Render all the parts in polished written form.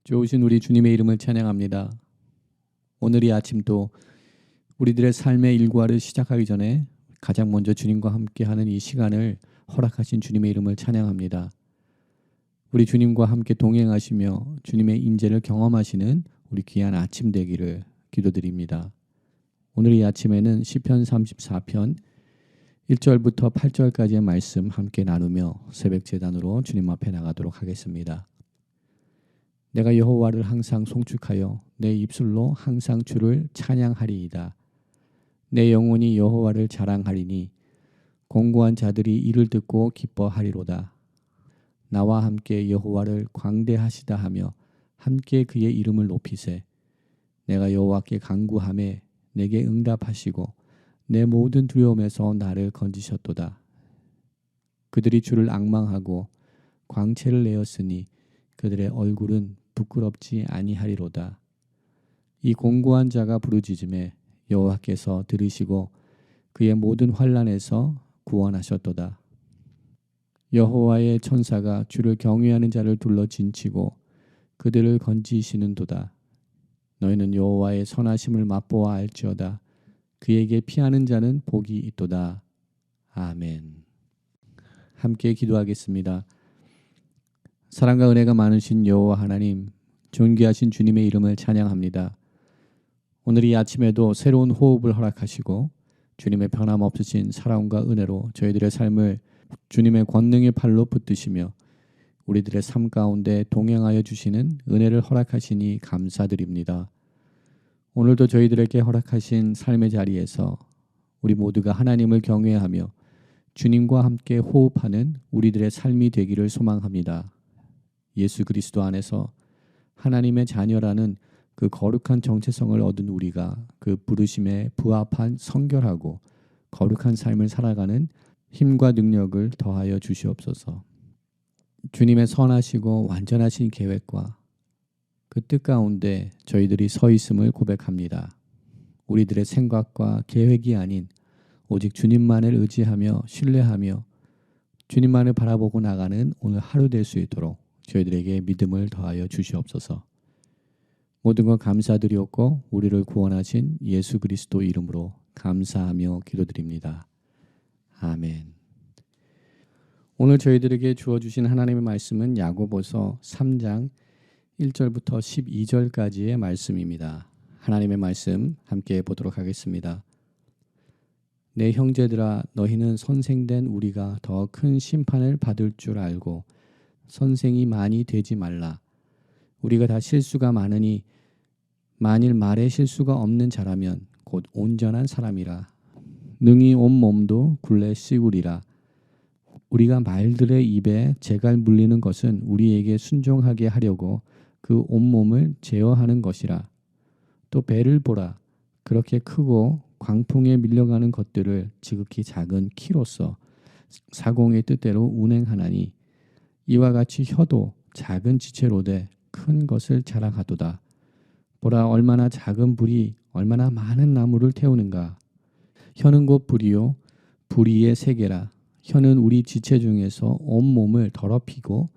좋으신 우리 주님의 이름을 찬양합니다. 오늘 이 아침도 우리들의 삶의 일과를 시작하기 전에 가장 먼저 주님과 함께하는 이 시간을 허락하신 주님의 이름을 찬양합니다. 우리 주님과 함께 동행하시며 주님의 임재를 경험하시는 우리 귀한 아침 되기를 기도드립니다. 오늘 이 아침에는 시편 34편 1절부터 8절까지의 말씀 함께 나누며 새벽 제단으로 주님 앞에 나가도록 하겠습니다. 내가 여호와를 항상 송축하여 내 입술로 항상 주를 찬양하리이다. 내 영혼이 여호와를 자랑하리니 공고한 자들이 이를 듣고 기뻐하리로다. 나와 함께 여호와를 광대하시다 하며 함께 그의 이름을 높이세. 내가 여호와께 간구하매 내게 응답하시고 내 모든 두려움에서 나를 건지셨도다. 그들이 주를 앙망하고 광채를 내었으니 그들의 얼굴은 부끄럽지 아니하리로다. 이 공고한 자가 부르짖음에 여호와께서 들으시고 그의 모든 환난에서 구원하셨도다. 여호와의 천사가 주를 경외하는 자를 둘러 진치고 그들을 건지시는도다. 너희는 여호와의 선하심을 맛보아 알지어다. 그에게 피하는 자는 복이 있도다. 아멘. 함께 기도하겠습니다. 사랑과 은혜가 많으신 여호와 하나님, 존귀하신 주님의 이름을 찬양합니다. 오늘 이 아침에도 새로운 호흡을 허락하시고 주님의 변함없으신 사랑과 은혜로 저희들의 삶을 주님의 권능의 팔로 붙드시며 우리들의 삶 가운데 동행하여 주시는 은혜를 허락하시니 감사드립니다. 오늘도 저희들에게 허락하신 삶의 자리에서 우리 모두가 하나님을 경외하며 주님과 함께 호흡하는 우리들의 삶이 되기를 소망합니다. 예수 그리스도 안에서 하나님의 자녀라는 그 거룩한 정체성을 얻은 우리가 그 부르심에 부합한 성결하고 거룩한 삶을 살아가는 힘과 능력을 더하여 주시옵소서. 주님의 선하시고 완전하신 계획과 그 뜻 가운데 저희들이 서 있음을 고백합니다. 우리들의 생각과 계획이 아닌 오직 주님만을 의지하며 신뢰하며 주님만을 바라보고 나가는 오늘 하루 될 수 있도록 저희들에게 믿음을 더하여 주시옵소서. 모든 것 감사드리옵고 우리를 구원하신 예수 그리스도 이름으로 감사하며 기도드립니다. 아멘. 오늘 저희들에게 주어주신 하나님의 말씀은 야고보서 3장 1절부터 12절까지의 말씀입니다. 하나님의 말씀 함께 보도록 하겠습니다. 내 형제들아, 너희는 선생된 우리가 더 큰 심판을 받을 줄 알고 선생이 많이 되지 말라. 우리가 다 실수가 많으니 만일 말에 실수가 없는 자라면 곧 온전한 사람이라. 능히 온 몸도 굴레 씌우리라. 우리가 말들의 입에 재갈 물리는 것은 우리에게 순종하게 하려고 그 온몸을 제어하는 것이라. 또 배를 보라. 그렇게 크고 광풍에 밀려가는 것들을 지극히 작은 키로서 사공의 뜻대로 운행하나니 이와 같이 혀도 작은 지체로되 큰 것을 자랑하도다. 보라, 얼마나 작은 불이 얼마나 많은 나무를 태우는가. 혀는 곧 불이요 불의의 세계라. 혀는 우리 지체 중에서 온 몸을 더럽히고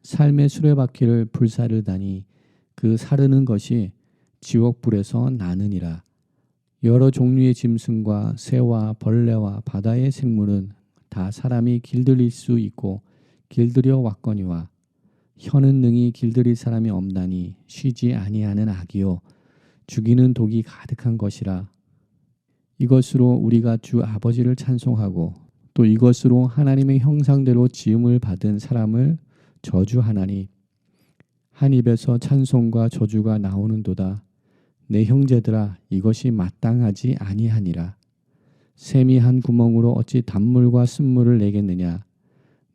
삶의 수레바퀴를 불사르다니 그 사르는 것이 지옥불에서 나느니라. 여러 종류의 짐승과 새와 벌레와 바다의 생물은 다 사람이 길들일 수 있고 길들여 왔거니와 혀는 능히 길들일 사람이 없나니 쉬지 아니하는 악이요 죽이는 독이 가득한 것이라. 이것으로 우리가 주 아버지를 찬송하고 또 이것으로 하나님의 형상대로 지음을 받은 사람을 저주하나니 한 입에서 찬송과 저주가 나오는도다. 내 형제들아, 이것이 마땅하지 아니하니라. 샘이 한 구멍으로 어찌 단물과 쓴물을 내겠느냐.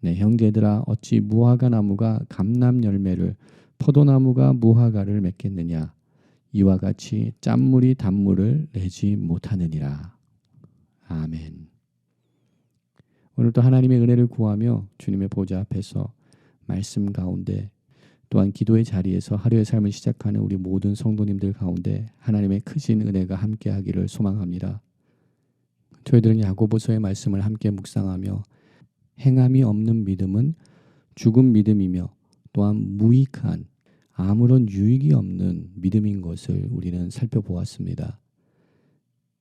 내 형제들아, 어찌 무화과 나무가 감람 열매를 포도나무가 무화과를 맺겠느냐. 이와 같이 짠물이 단물을 내지 못하느니라. 아멘. 오늘도 하나님의 은혜를 구하며 주님의 보좌 앞에서 말씀 가운데 또한 기도의 자리에서 하루의 삶을 시작하는 우리 모든 성도님들 가운데 하나님의 크신 은혜가 함께하기를 소망합니다. 저희들은 야고보서의 말씀을 함께 묵상하며 행함이 없는 믿음은 죽은 믿음이며 또한 무익한 아무런 유익이 없는 믿음인 것을 우리는 살펴보았습니다.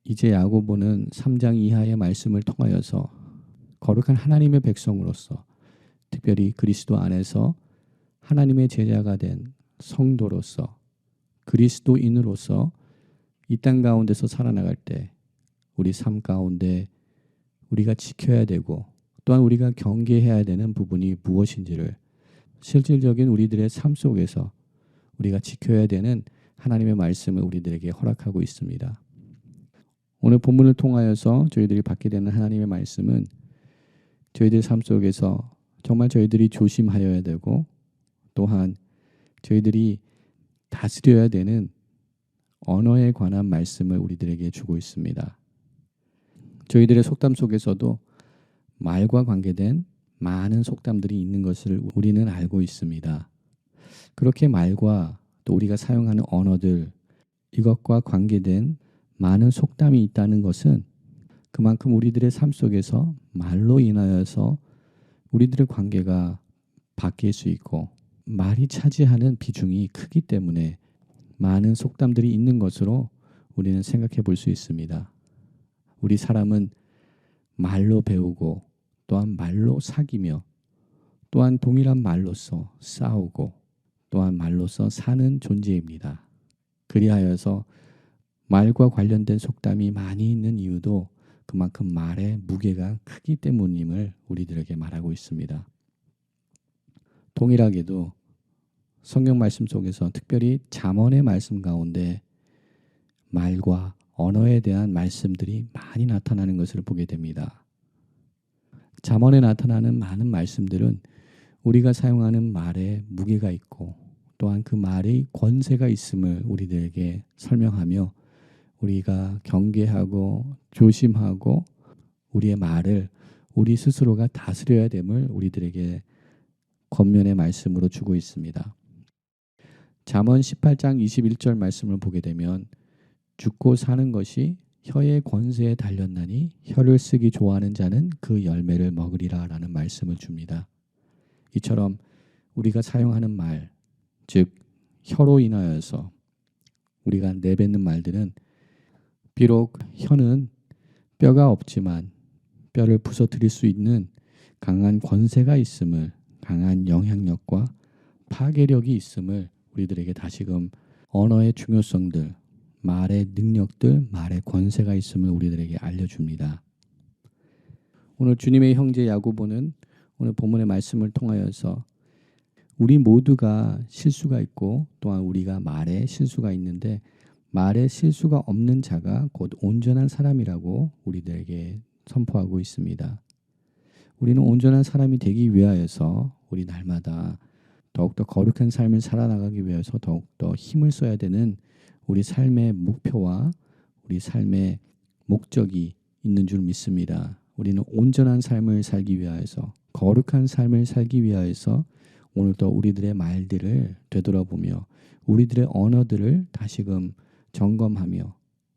이제 야고보는 3장 이하의 말씀을 통하여서 거룩한 하나님의 백성으로서 특별히 그리스도 안에서 하나님의 제자가 된 성도로서 그리스도인으로서 이 땅 가운데서 살아나갈 때 우리 삶 가운데 우리가 지켜야 되고 또한 우리가 경계해야 되는 부분이 무엇인지를 실질적인 우리들의 삶 속에서 우리가 지켜야 되는 하나님의 말씀을 우리들에게 허락하고 있습니다. 오늘 본문을 통하여서 저희들이 받게 되는 하나님의 말씀은 저희들 삶 속에서 정말 저희들이 조심하여야 되고 또한 저희들이 다스려야 되는 언어에 관한 말씀을 우리들에게 주고 있습니다. 저희들의 속담 속에서도 말과 관계된 많은 속담들이 있는 것을 우리는 알고 있습니다. 그렇게 말과 또 우리가 사용하는 언어들 이것과 관계된 많은 속담이 있다는 것은 그만큼 우리들의 삶 속에서 말로 인하여서 우리들의 관계가 바뀔 수 있고 말이 차지하는 비중이 크기 때문에 많은 속담들이 있는 것으로 우리는 생각해 볼 수 있습니다. 우리 사람은 말로 배우고 또한 말로 사귀며 또한 동일한 말로서 싸우고 또한 말로서 사는 존재입니다. 그리하여서 말과 관련된 속담이 많이 있는 이유도 그만큼 말의 무게가 크기 때문임을 우리들에게 말하고 있습니다. 동일하게도 성경 말씀 속에서 특별히 잠언의 말씀 가운데 말과 언어에 대한 말씀들이 많이 나타나는 것을 보게 됩니다. 잠언에 나타나는 많은 말씀들은 우리가 사용하는 말에 무게가 있고 또한 그 말의 권세가 있음을 우리들에게 설명하며 우리가 경계하고 조심하고 우리의 말을 우리 스스로가 다스려야 됨을 우리들에게 권면의 말씀으로 주고 있습니다. 잠언 18장 21절 말씀을 보게 되면 죽고 사는 것이 혀의 권세에 달렸나니 혀를 쓰기 좋아하는 자는 그 열매를 먹으리라 라는 말씀을 줍니다. 이처럼 우리가 사용하는 말, 즉 혀로 인하여서 우리가 내뱉는 말들은 비록 혀는 뼈가 없지만 뼈를 부서뜨릴 수 있는 강한 권세가 있음을, 강한 영향력과 파괴력이 있음을 우리들에게 다시금 언어의 중요성들, 말의 능력들, 말의 권세가 있음을 우리들에게 알려줍니다. 오늘 주님의 형제 야고보는 오늘 본문의 말씀을 통하여서 우리 모두가 실수가 있고 또한 우리가 말에 실수가 있는데 말에 실수가 없는 자가 곧 온전한 사람이라고 우리들에게 선포하고 있습니다. 우리는 온전한 사람이 되기 위하여서 우리 날마다 더욱더 거룩한 삶을 살아나가기 위해서 더욱더 힘을 써야 되는 우리 삶의 목표와 우리 삶의 목적이 있는 줄 믿습니다. 우리는 온전한 삶을 살기 위하여서 거룩한 삶을 살기 위하여서 오늘도 우리들의 말들을 되돌아보며 우리들의 언어들을 다시금 점검하며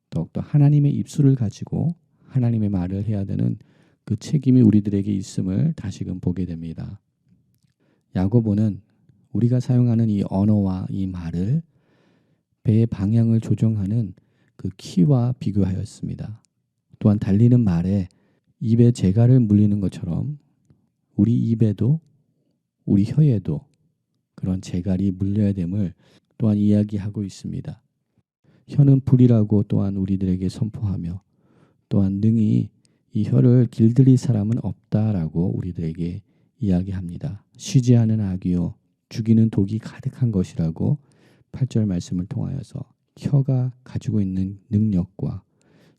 더욱더 하나님의 입술을 가지고 하나님의 말을 해야 되는 그 책임이 우리들에게 있음을 다시금 보게 됩니다. 야고보는 우리가 사용하는 이 언어와 이 말을 배의 방향을 조정하는 그 키와 비교하였습니다. 또한 달리는 말에 입에 재갈을 물리는 것처럼 우리 입에도 우리 혀에도 그런 재갈이 물려야 됨을 또한 이야기하고 있습니다. 혀는 불이라고 또한 우리들에게 선포하며 또한 능히 이 혀를 길들일 사람은 없다라고 우리들에게 이야기합니다. 쉬지 않은 악이요 죽이는 독이 가득한 것이라고 8절 말씀을 통하여서 혀가 가지고 있는 능력과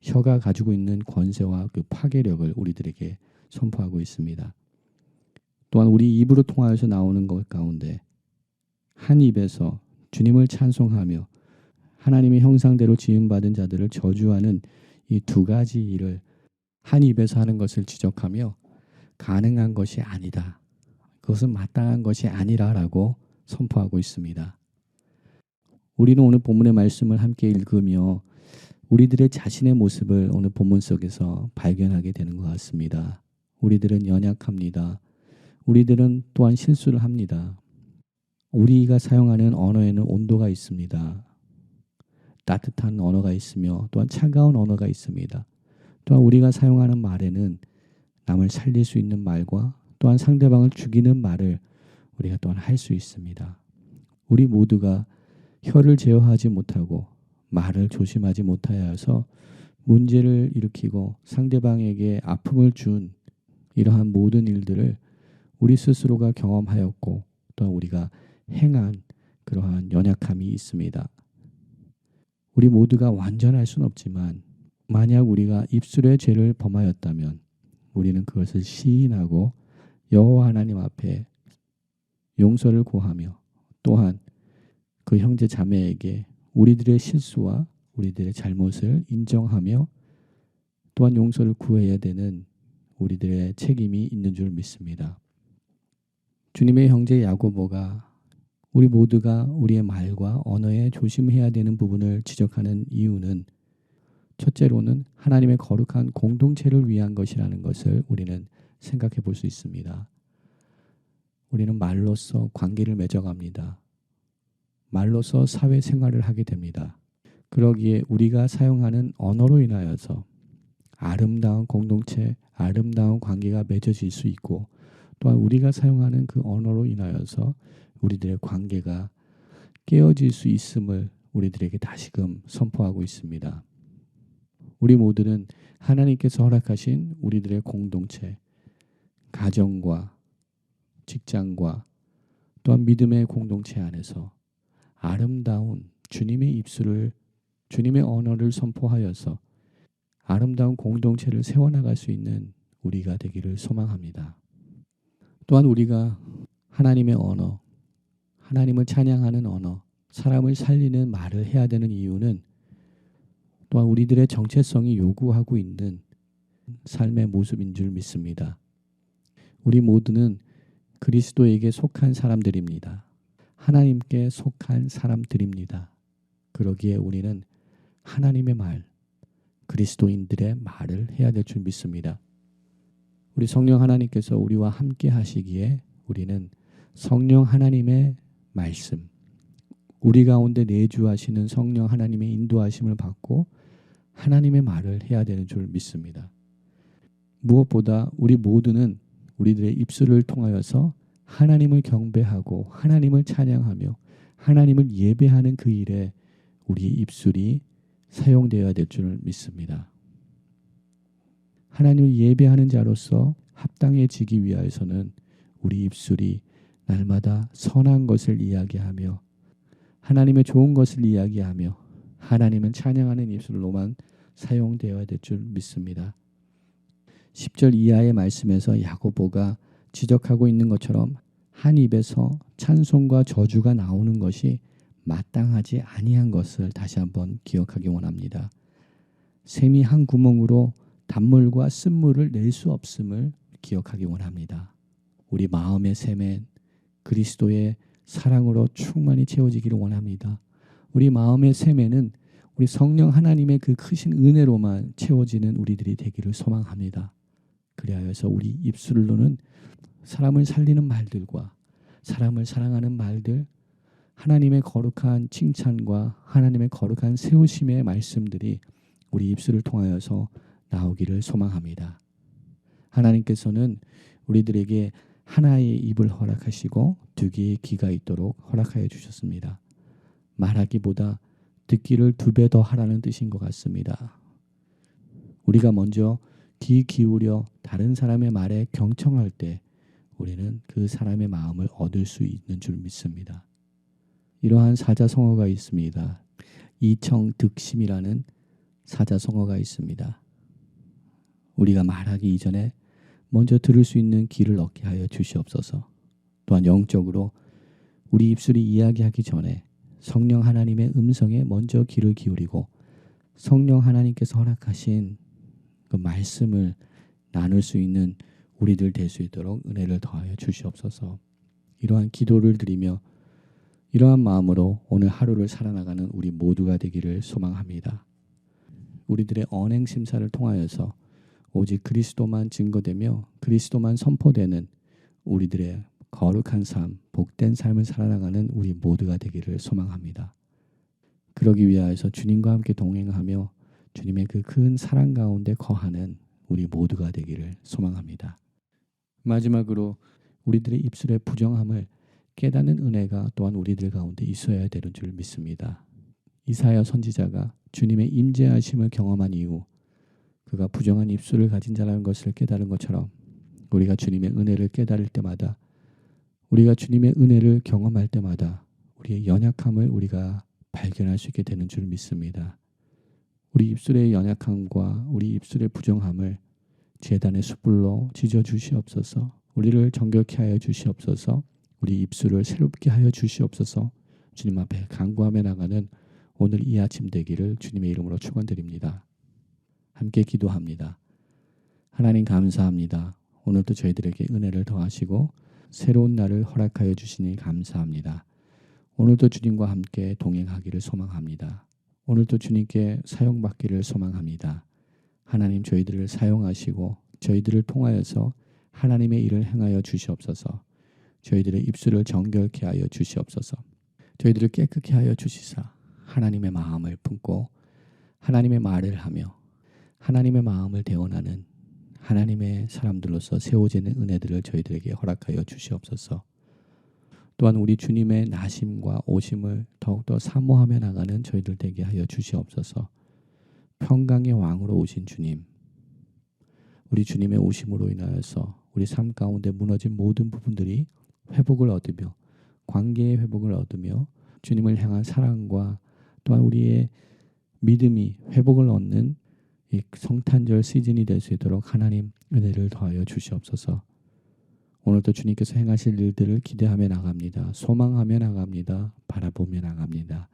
혀가 가지고 있는 권세와 그 파괴력을 우리들에게 선포하고 있습니다. 또한 우리 입으로 통하여서 나오는 것 가운데 한 입에서 주님을 찬송하며 하나님의 형상대로 지음받은 자들을 저주하는 이 두 가지 일을 한 입에서 하는 것을 지적하며 가능한 것이 아니다. 그것은 마땅한 것이 아니라라고 선포하고 있습니다. 우리는 오늘 본문의 말씀을 함께 읽으며 우리들의 자신의 모습을 오늘 본문 속에서 발견하게 되는 것 같습니다. 우리들은 연약합니다. 우리들은 또한 실수를 합니다. 우리가 사용하는 언어에는 온도가 있습니다. 따뜻한 언어가 있으며 또한 차가운 언어가 있습니다. 또한 우리가 사용하는 말에는 남을 살릴 수 있는 말과 또한 상대방을 죽이는 말을 우리가 또한 할 수 있습니다. 우리 모두가 혀를 제어하지 못하고 말을 조심하지 못하여서 문제를 일으키고 상대방에게 아픔을 준 이러한 모든 일들을 우리 스스로가 경험하였고 또한 우리가 행한 그러한 연약함이 있습니다. 우리 모두가 완전할 수는 없지만 만약 우리가 입술의 죄를 범하였다면 우리는 그것을 시인하고 여호와 하나님 앞에 용서를 구하며 또한 그 형제 자매에게 우리들의 실수와 우리들의 잘못을 인정하며 또한 용서를 구해야 되는 우리들의 책임이 있는 줄 믿습니다. 주님의 형제 야고보가 우리 모두가 우리의 말과 언어에 조심해야 되는 부분을 지적하는 이유는 첫째로는 하나님의 거룩한 공동체를 위한 것이라는 것을 우리는 생각해 볼 수 있습니다. 우리는 말로써 관계를 맺어갑니다. 말로써 사회생활을 하게 됩니다. 그러기에 우리가 사용하는 언어로 인하여서 아름다운 공동체, 아름다운 관계가 맺어질 수 있고 또한 우리가 사용하는 그 언어로 인하여서 우리들의 관계가 깨어질 수 있음을 우리들에게 다시금 선포하고 있습니다. 우리 모두는 하나님께서 허락하신 우리들의 공동체, 가정과 직장과 또한 믿음의 공동체 안에서 아름다운 주님의 입술을, 주님의 언어를 선포하여서 아름다운 공동체를 세워나갈 수 있는 우리가 되기를 소망합니다. 또한 우리가 하나님의 언어, 하나님을 찬양하는 언어, 사람을 살리는 말을 해야 되는 이유는 또한 우리들의 정체성이 요구하고 있는 삶의 모습인 줄 믿습니다. 우리 모두는 그리스도에게 속한 사람들입니다. 하나님께 속한 사람들입니다. 그러기에 우리는 하나님의 말, 그리스도인들의 말을 해야 될 줄 믿습니다. 우리 성령 하나님께서 우리와 함께 하시기에 우리는 성령 하나님의 말씀, 우리 가운데 내주하시는 성령 하나님의 인도하심을 받고 하나님의 말을 해야 되는 줄 믿습니다. 무엇보다 우리 모두는 우리들의 입술을 통하여서 하나님을 경배하고 하나님을 찬양하며 하나님을 예배하는 그 일에 우리의 입술이 사용되어야 될 줄 믿습니다. 하나님을 예배하는 자로서 합당해지기 위하여서는 우리 입술이 날마다 선한 것을 이야기하며 하나님의 좋은 것을 이야기하며 하나님을 찬양하는 입술로만 사용되어야 될 줄 믿습니다. 10절 이하의 말씀에서 야고보가 지적하고 있는 것처럼 한 입에서 찬송과 저주가 나오는 것이 마땅하지 아니한 것을 다시 한번 기억하기 원합니다. 샘이 한 구멍으로 단물과 쓴물을 낼 수 없음을 기억하기 원합니다. 우리 마음의 샘엔 그리스도의 사랑으로 충만히 채워지기를 원합니다. 우리 마음의 샘에는 우리 성령 하나님의 그 크신 은혜로만 채워지는 우리들이 되기를 소망합니다. 그리하여서 우리 입술로는 사람을 살리는 말들과 사람을 사랑하는 말들, 하나님의 거룩한 칭찬과 하나님의 거룩한 세우심의 말씀들이 우리 입술을 통하여서 나오기를 소망합니다. 하나님께서는 우리들에게 하나의 입을 허락하시고 두 개의 귀가 있도록 허락하여 주셨습니다. 말하기보다 듣기를 2배 더 하라는 뜻인 것 같습니다. 우리가 먼저 귀 기울여 다른 사람의 말에 경청할 때 우리는 그 사람의 마음을 얻을 수 있는 줄 믿습니다. 이러한 사자성어가 있습니다. 이청득심이라는 사자성어가 있습니다. 우리가 말하기 이전에 먼저 들을 수 있는 귀를 얻게 하여 주시옵소서. 또한 영적으로 우리 입술이 이야기하기 전에 성령 하나님의 음성에 먼저 귀를 기울이고 성령 하나님께서 허락하신 그 말씀을 나눌 수 있는 우리들 될 수 있도록 은혜를 더하여 주시옵소서. 이러한 기도를 드리며 이러한 마음으로 오늘 하루를 살아나가는 우리 모두가 되기를 소망합니다. 우리들의 언행 심사를 통하여서 오직 그리스도만 증거되며 그리스도만 선포되는 우리들의 거룩한 삶, 복된 삶을 살아나가는 우리 모두가 되기를 소망합니다. 그러기 위하여서 주님과 함께 동행하며 주님의 그 큰 사랑 가운데 거하는 우리 모두가 되기를 소망합니다. 마지막으로 우리들의 입술의 부정함을 깨닫는 은혜가 또한 우리들 가운데 있어야 되는 줄 믿습니다. 이사야 선지자가 주님의 임재하심을 경험한 이후 그가 부정한 입술을 가진 자라는 것을 깨달은 것처럼 우리가 주님의 은혜를 깨달을 때마다, 우리가 주님의 은혜를 경험할 때마다 우리의 연약함을 우리가 발견할 수 있게 되는 줄 믿습니다. 우리 입술의 연약함과 우리 입술의 부정함을 제단의 숯불로 지져 주시옵소서. 우리를 정결케 하여 주시옵소서. 우리 입술을 새롭게 하여 주시옵소서. 주님 앞에 간구하며 나가는 오늘 이 아침 되기를 주님의 이름으로 축원드립니다. 함께 기도합니다. 하나님 감사합니다. 오늘도 저희들에게 은혜를 더하시고 새로운 날을 허락하여 주시니 감사합니다. 오늘도 주님과 함께 동행하기를 소망합니다. 오늘도 주님께 사용받기를 소망합니다. 하나님 저희들을 사용하시고 저희들을 통하여서 하나님의 일을 행하여 주시옵소서. 저희들의 입술을 정결케 하여 주시옵소서. 저희들을 깨끗게 하여 주시사 하나님의 마음을 품고 하나님의 말을 하며 하나님의 마음을 대언하는 하나님의 사람들로서 세워지는 은혜들을 저희들에게 허락하여 주시옵소서. 또한 우리 주님의 나심과 오심을 더욱더 사모하며 나가는 저희들 되게 하여 주시옵소서. 평강의 왕으로 오신 주님, 우리 주님의 오심으로 인하여서 우리 삶 가운데 무너진 모든 부분들이 회복을 얻으며 관계의 회복을 얻으며 주님을 향한 사랑과 또한 우리의 믿음이 회복을 얻는 이 성탄절 시즌이 될 수 있도록 하나님 은혜를 더하여 주시옵소서. 오늘도 주님께서 행하실 일들을 기대하며 나갑니다. 소망하며 나갑니다. 바라보며 나갑니다.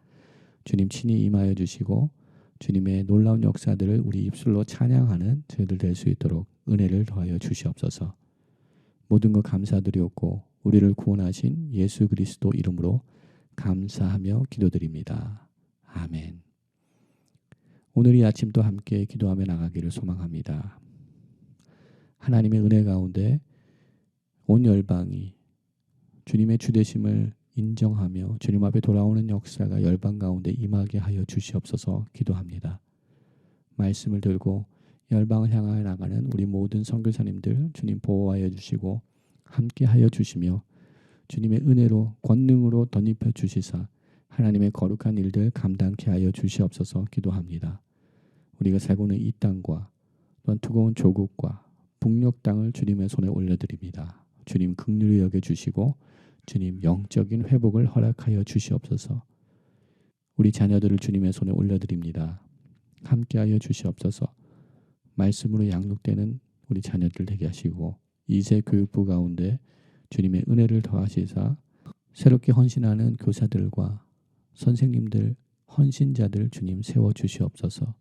주님 친히 임하여 주시고 주님의 놀라운 역사들을 우리 입술로 찬양하는 저희들 될 수 있도록 은혜를 더하여 주시옵소서. 모든 것 감사드리옵고 우리를 구원하신 예수 그리스도 이름으로 감사하며 기도드립니다. 아멘. 오늘 이 아침도 함께 기도하며 나가기를 소망합니다. 하나님의 은혜 가운데 온 열방이 주님의 주되심을 인정하며 주님 앞에 돌아오는 역사가 열방 가운데 임하게 하여 주시옵소서 기도합니다. 말씀을 들고 열방을 향하여 나가는 우리 모든 선교사님들 주님 보호하여 주시고 함께하여 주시며 주님의 은혜로 권능으로 덧입혀 주시사 하나님의 거룩한 일들 감당케 하여 주시옵소서 기도합니다. 우리가 살고 있는 이 땅과 또한 두꺼운 조국과 북녘 땅을 주님의 손에 올려드립니다. 주님 긍휼히 여겨주시고 주님 영적인 회복을 허락하여 주시옵소서. 우리 자녀들을 주님의 손에 올려드립니다. 함께하여 주시옵소서. 말씀으로 양육되는 우리 자녀들 되게 하시고 이세 교육부 가운데 주님의 은혜를 더하시사 새롭게 헌신하는 교사들과 선생님들, 헌신자들 주님 세워주시옵소서.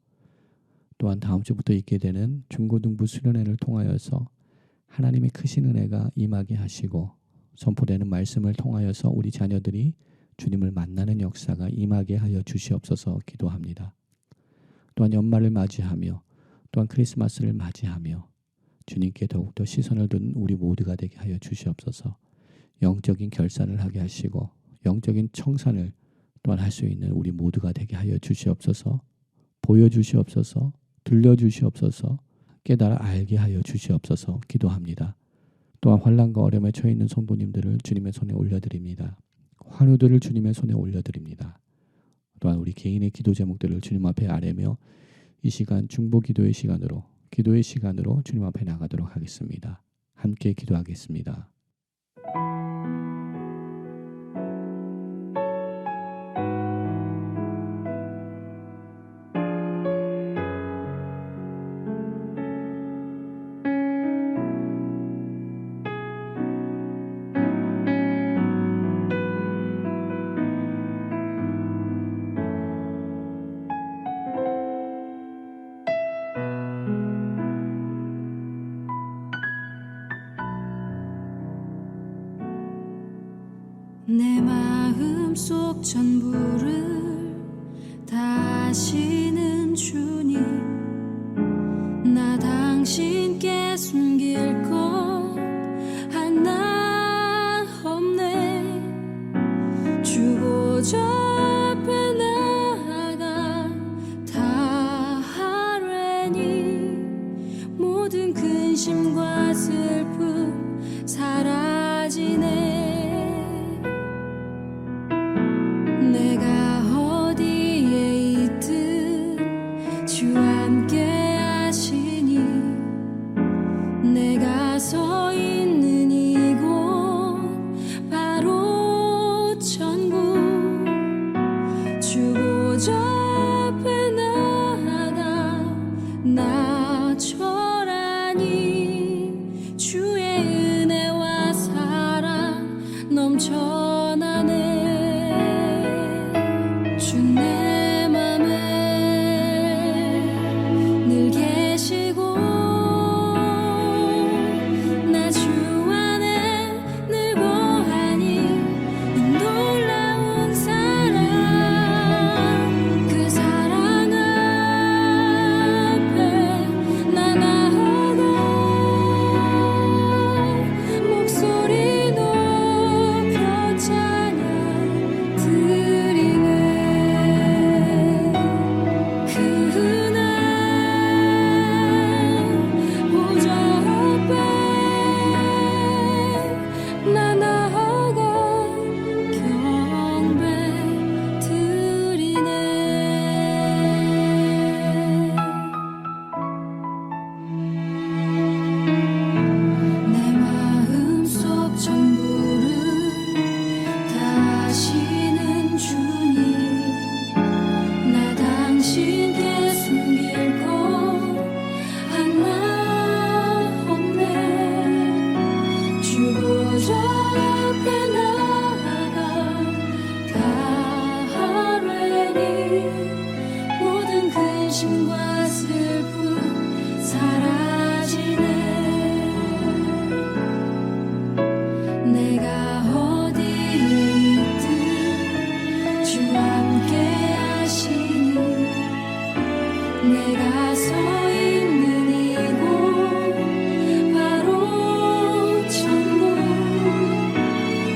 또한 다음 주부터 있게 되는 중고등부 수련회를 통하여서 하나님의 크신 은혜가 임하게 하시고 선포되는 말씀을 통하여서 우리 자녀들이 주님을 만나는 역사가 임하게 하여 주시옵소서 기도합니다. 또한 연말을 맞이하며 또한 크리스마스를 맞이하며 주님께 더욱더 시선을 둔 우리 모두가 되게 하여 주시옵소서. 영적인 결산을 하게 하시고 영적인 청산을 또한 할 수 있는 우리 모두가 되게 하여 주시옵소서. 보여주시옵소서. 들려주시옵소서. 깨달아 알게 하여 주시옵소서 기도합니다. 또한 환난과 어려움에 처해 있는 성도님들을 주님의 손에 올려드립니다. 환우들을 주님의 손에 올려드립니다. 또한 우리 개인의 기도 제목들을 주님 앞에 아뢰며 이 시간 중보 기도의 시간으로 주님 앞에 나가도록 하겠습니다. 함께 기도하겠습니다. 내 마음속 전부를 다하시는 주님, 나 당신께 숨길 것 하나 주 보좌 앞에 나아가 나 절하니 주의 은혜와 사랑 넘쳐나네. 주 내 맘에 늘 계시고 나 주 안에 늘 거하니 이 놀라운 사랑 그 사랑 앞에 나 나아가 목소리 높여 찬양 드리네. 그날 보좌 앞에 나 나아가 경배 드리네. 내 마음속 전부를 다하시는 주님, 나 당신께 숨길 것 하나 없네. 주 보좌 앞에 나아가 다하려니 모든 근심과 슬픔 사라지네. 내가 어디에 있든 주 함께 하시니 내가 서 있는 이곳 바로 천국.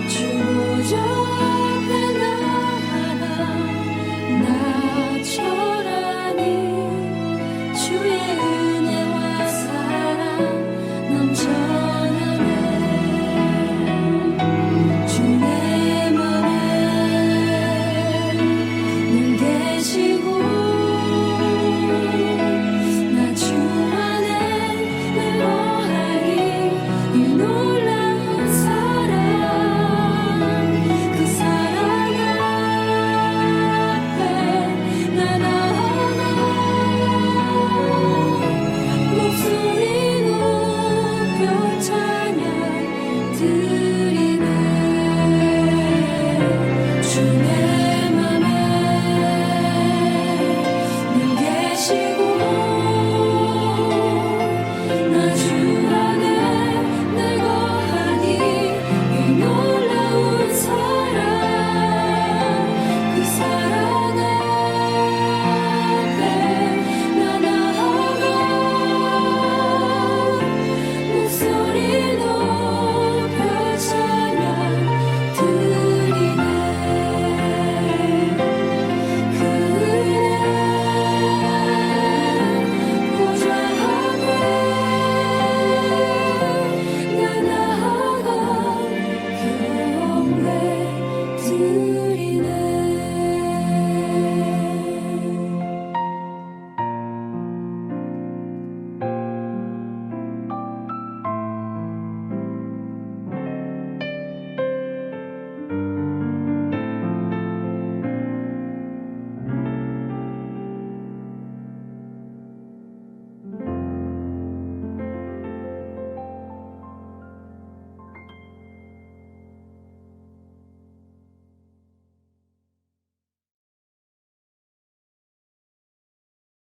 주 보좌 앞에 나아가 나 절하니 주의 은혜와 사랑 넘쳐나네. 주 내 맘에 늘 계시고